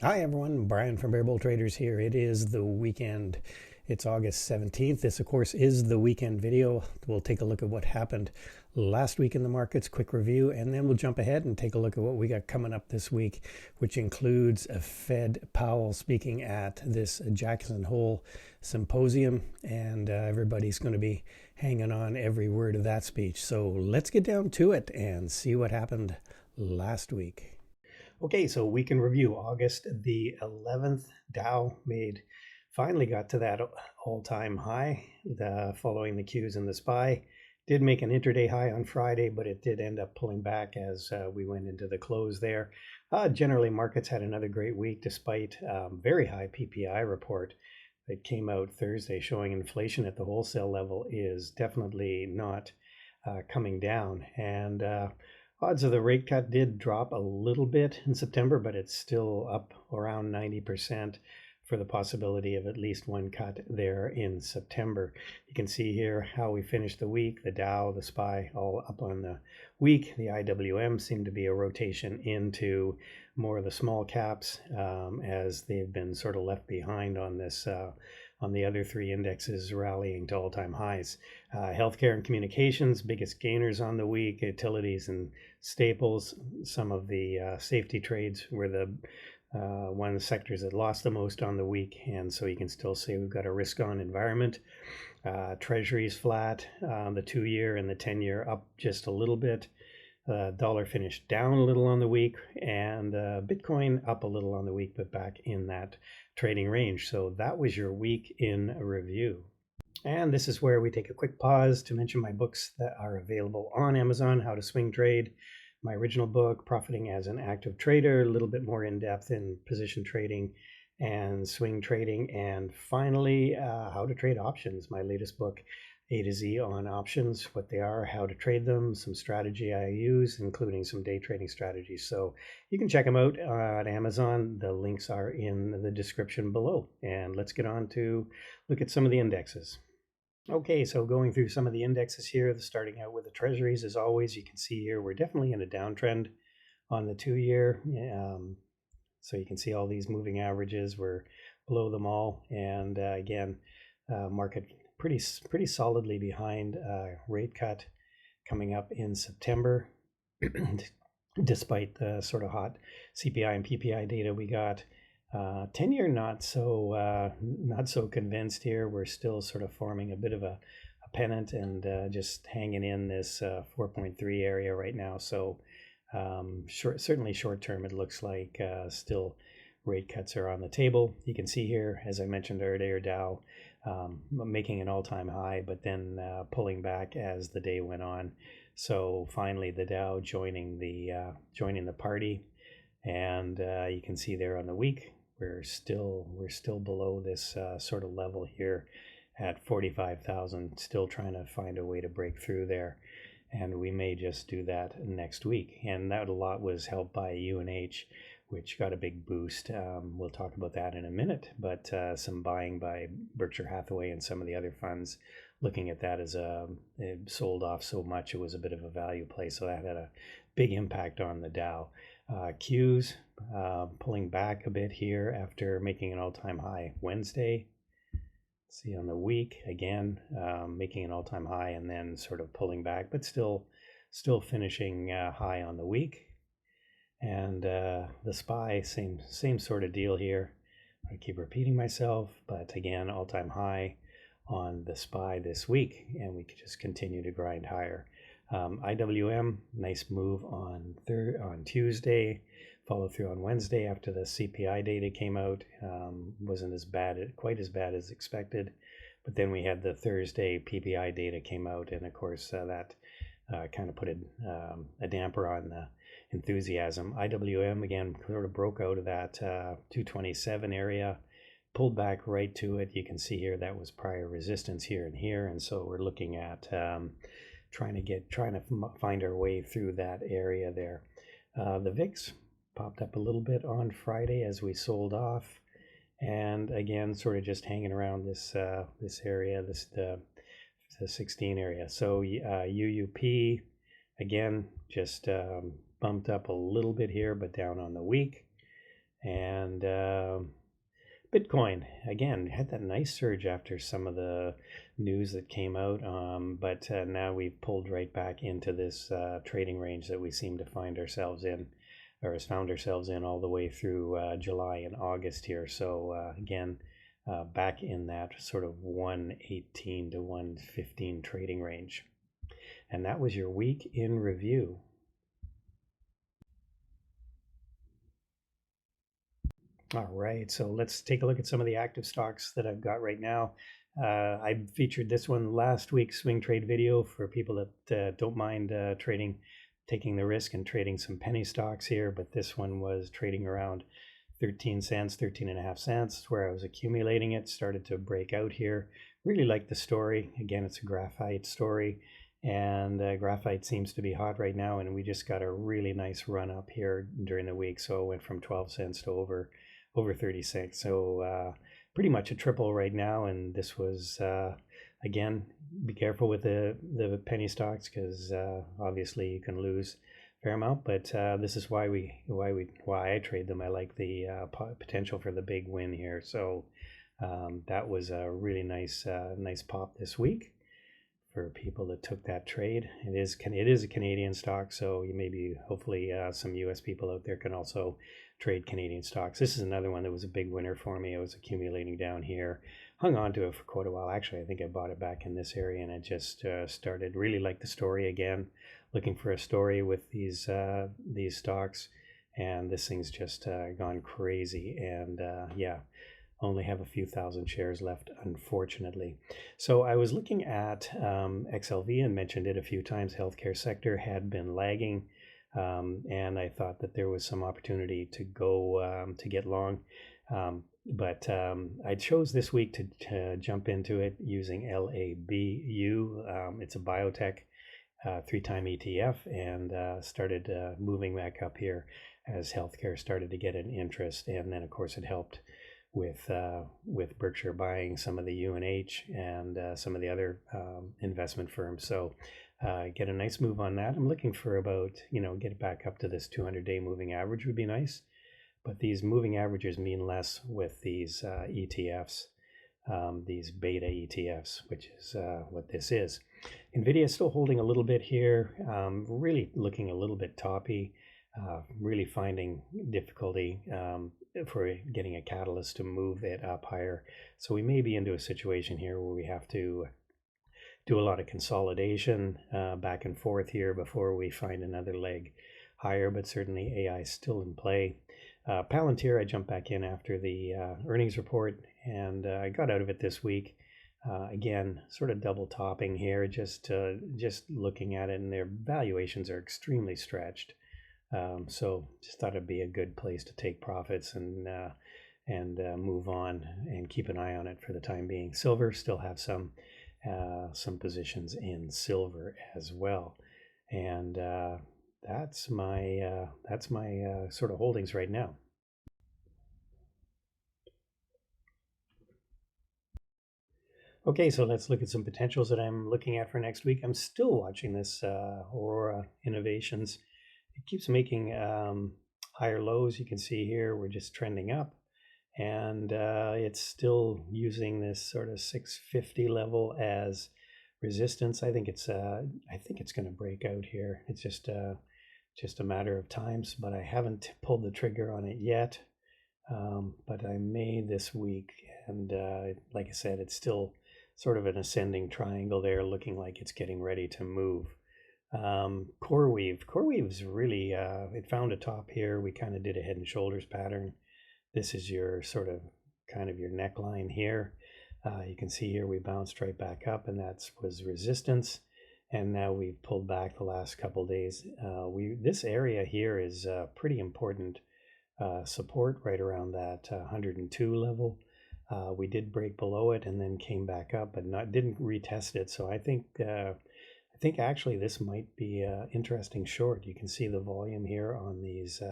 Hi everyone, Brian from Bear Bull Traders here. It is the weekend. It's August 17th. This, of course, is the weekend video. We'll take a look at what happened last week in the markets, quick review, and then we'll jump ahead and take a look at what we got coming up this week, which includes a Fed Powell speaking at this Jackson Hole symposium, and everybody's going to be hanging on every word of that speech. So let's get down to it and see what happened last week. Okay, so week in review, August the 11th, Dow finally got to that all-time high following the Qs and the SPY. Did make an intraday high on Friday, but it did end up pulling back as we went into the close there. Generally, markets had another great week despite very high PPI report that came out Thursday showing inflation at the wholesale level is definitely not coming down. And odds of the rate cut did drop a little bit in September, but it's still up around 90% for the possibility of at least one cut there in September. You can see here how we finished the week. The Dow, the SPY, all up on the week. The IWM seemed to be a rotation into more of the small caps as they've been sort of left behind on this on the other three indexes rallying to all-time highs. Healthcare and communications, biggest gainers on the week. Utilities and staples, some of the safety trades were the one of the sectors that lost the most on the week, and so you can still say we've got a risk-on environment. Treasuries flat, the 2-year and the 10-year up just a little bit. Dollar finished down a little on the week, and Bitcoin up a little on the week, but back in that trading range. So that was your week in review. And this is where we take a quick pause to mention my books that are available on Amazon: How to Swing Trade, my original book, Profiting as an Active Trader, a little bit more in depth in position trading and swing trading, and finally How to Trade Options, my latest book, A to Z on options, what they are, how to trade them, some strategy I use, including some day trading strategies. So you can check them out at Amazon. The links are in the description below. And let's get on to look at some of the indexes. Okay, so going through some of the indexes here, starting out with the treasuries, as always, you can see here we're definitely in a downtrend on the 2-year. So you can see all these moving averages, we're below them all. And again, market pretty solidly behind rate cut coming up in September, despite the sort of hot CPI and PPI data we got. 10-year not so convinced here. We're still sort of forming a bit of a pennant and just hanging in this 4.3 area right now. So certainly short term, it looks like still rate cuts are on the table. You can see here, as I mentioned earlier, Dow making an all-time high, but then pulling back as the day went on. So finally, the Dow joining the party, and you can see there on the week we're still below this sort of level here at 45,000. Still trying to find a way to break through there, and we may just do that next week. And that a lot was helped by UNH, which got a big boost. We'll talk about that in a minute, but some buying by Berkshire Hathaway and some of the other funds, looking at that as it sold off so much it was a bit of a value play, so that had a big impact on the Dow. Qs pulling back a bit here after making an all-time high Wednesday. See on the week again, making an all-time high and then sort of pulling back, but still finishing high on the week. And the SPY, same sort of deal here. I keep repeating myself, but again, all-time high on the SPY this week, and we could just continue to grind higher. IWM, nice move on Tuesday, follow through on Wednesday after the CPI data came out. Wasn't quite as bad as expected, but then we had the Thursday PPI data came out, and of course that kind of put a damper on the enthusiasm. IWM again sort of broke out of that 227 area, pulled back right to it. You can see here that was prior resistance here and here, and so we're looking at trying to find our way through that area there. The VIX popped up a little bit on Friday as we sold off, and again sort of just hanging around this area, the 16 area. So UUP again just bumped up a little bit here, but down on the week. And Bitcoin, again, had that nice surge after some of the news that came out, but now we've pulled right back into this trading range that we seem to find ourselves in, or has found ourselves in all the way through July and August here. So again, back in that sort of 118 to 115 trading range. And that was your week in review. All right, so let's take a look at some of the active stocks that I've got right now. I featured this one last week's swing trade video for people that don't mind taking the risk and trading some penny stocks here. But this one was trading around 13 cents, 13 and a half cents, where I was accumulating it. Started to break out here. Really like the story. Again, it's a graphite story, and graphite seems to be hot right now. And we just got a really nice run up here during the week. So it went from 12 cents to over 36. So pretty much a triple right now. And this was, again, be careful with the penny stocks, because obviously you can lose a fair amount. But this is why I trade them. I like the potential for the big win here. So that was a really nice pop this week for people that took that trade. It is a Canadian stock, so hopefully some US people out there can also trade Canadian stocks. This is another one that was a big winner for me. I was accumulating down here, hung on to it for quite a while. Actually, I think I bought it back in this area, and it just started. Really like the story again. Looking for a story with these stocks, and this thing's just gone crazy. And yeah, only have a few thousand shares left, unfortunately. So I was looking at XLV and mentioned it a few times. Healthcare sector had been lagging. And I thought that there was some opportunity to go to get long. But I chose this week to jump into it using LABU. It's a biotech 3-time ETF, and started moving back up here as healthcare started to get an interest. And then, of course, it helped with Berkshire buying some of the UNH and some of the other investment firms. So get a nice move on that. I'm looking for about, get it back up to this 200-day moving average would be nice. But these moving averages mean less with these ETFs, these beta ETFs, which is what this is. NVIDIA is still holding a little bit here, really looking a little bit toppy, really finding difficulty for getting a catalyst to move it up higher. So we may be into a situation here where we have to do a lot of consolidation back and forth here before we find another leg higher, but certainly AI is still in play. Palantir, I jumped back in after the earnings report, and I got out of it this week. Again, sort of double topping here, just looking at it, and their valuations are extremely stretched. So just thought it'd be a good place to take profits and move on and keep an eye on it for the time being. Silver, still have some positions in silver as well, and that's my sort of holdings right now. Okay, so let's look at some potentials that I'm looking at for next week. I'm still watching this Aurora Innovations. It keeps making higher lows. You can see here we're just trending up, and it's still using this sort of 650 level as resistance. I think it's going to break out here. It's just a matter of times, but I haven't pulled the trigger on it yet. But I may this week, and like I said, it's still sort of an ascending triangle there, looking like it's getting ready to move. CoreWeave's really it found a top here. We kind of did a head and shoulders pattern. This is your sort of kind of your neckline here. You can see here we bounced right back up, and that was resistance, and now we've pulled back the last couple of days. This area here is pretty important support right around that 102 level. We did break below it and then came back up, but didn't retest it. So I think actually this might be an interesting short. You can see the volume here on these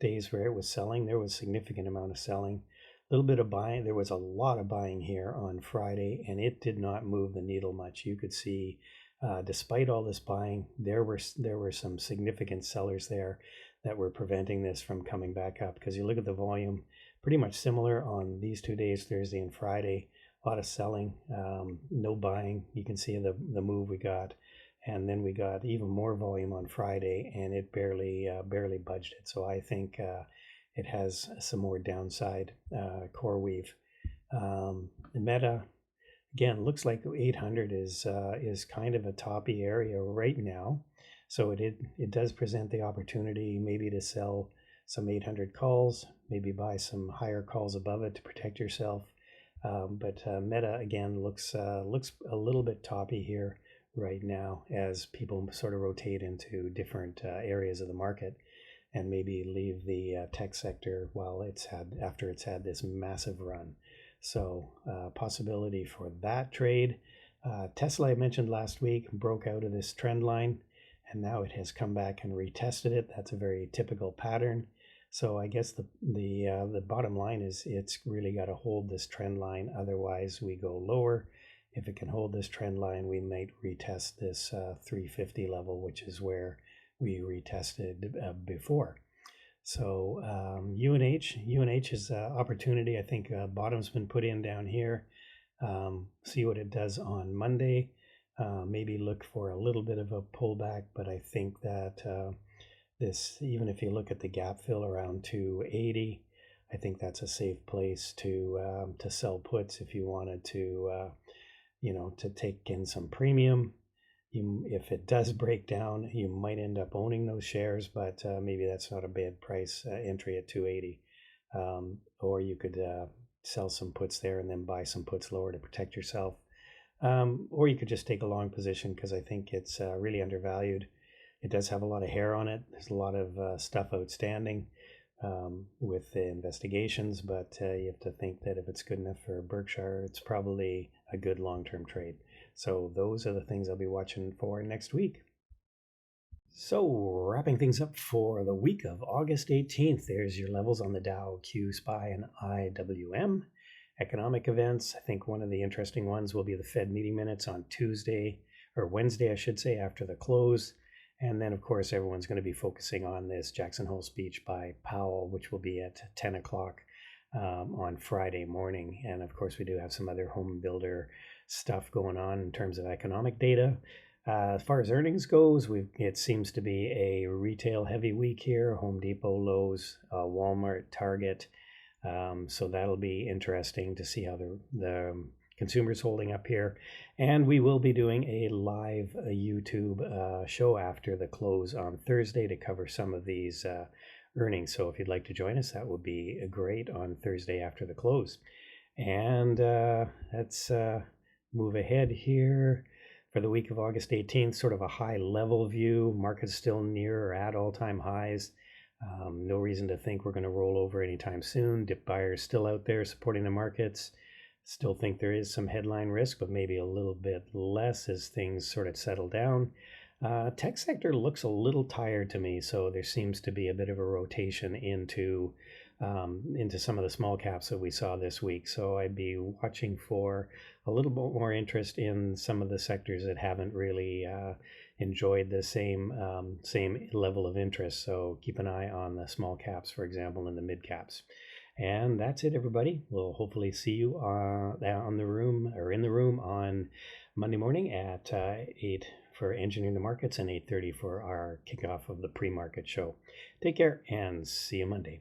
days where it was selling. There was a significant amount of selling, a little bit of buying. There was a lot of buying here on Friday, and it did not move the needle much. You could see, despite all this buying, there were some significant sellers there that were preventing this from coming back up, because you look at the volume, pretty much similar on these 2 days, Thursday and Friday. A lot of selling, no buying. You can see the move we got, and then we got even more volume on Friday, and it barely budged it. So I think it has some more downside core weave. Meta, again, looks like 800 is kind of a toppy area right now. So it does present the opportunity maybe to sell some 800 calls, maybe buy some higher calls above it to protect yourself. But Meta again looks a little bit toppy here right now as people sort of rotate into different areas of the market and maybe leave the tech sector after it's had this massive run. So possibility for that trade. Tesla, I mentioned last week, broke out of this trend line, and now it has come back and retested it. That's a very typical pattern. So I guess the bottom line is it's really got to hold this trend line. Otherwise, we go lower. If it can hold this trend line, we might retest this 350 level, which is where we retested before. So UNH is an opportunity. I think bottom's been put in down here. See what it does on Monday. Maybe look for a little bit of a pullback, but I think that this, even if you look at the gap fill around 280, I think that's a safe place to sell puts if you wanted to to take in some premium. If it does break down, you might end up owning those shares, but maybe that's not a bad price entry at 280. Or you could sell some puts there and then buy some puts lower to protect yourself. Or you could just take a long position because I think it's really undervalued. It does have a lot of hair on it. There's a lot of stuff outstanding with the investigations, but you have to think that if it's good enough for Berkshire, it's probably a good long-term trade. So those are the things I'll be watching for next week. So wrapping things up for the week of August 18th, there's your levels on the Dow, Q, SPY, and IWM. Economic events, I think one of the interesting ones will be the Fed meeting minutes on Wednesday, I should say, after the close. And then, of course, everyone's going to be focusing on this Jackson Hole speech by Powell, which will be at 10 o'clock on Friday morning. And, of course, we do have some other home builder stuff going on in terms of economic data. As far as earnings goes, it seems to be a retail-heavy week here. Home Depot, Lowe's, Walmart, Target. So that'll be interesting to see how the consumers holding up here. And we will be doing a live YouTube show after the close on Thursday to cover some of these earnings. So if you'd like to join us, that would be great on Thursday after the close. And let's move ahead here for the week of August 18th, sort of a high level view. Market's still near or at all-time highs. No reason to think we're going to roll over anytime soon. Dip buyers still out there supporting the markets. Still think there is some headline risk, but maybe a little bit less as things sort of settle down. Tech sector looks a little tired to me, so there seems to be a bit of a rotation into some of the small caps that we saw this week. So I'd be watching for a little bit more interest in some of the sectors that haven't really enjoyed the same level of interest. So keep an eye on the small caps, for example, and the mid caps. And that's it, everybody. We'll hopefully see you in the room on Monday morning at 8 for Engineering the Markets and 8:30 for our kickoff of the pre-market show. Take care and see you Monday.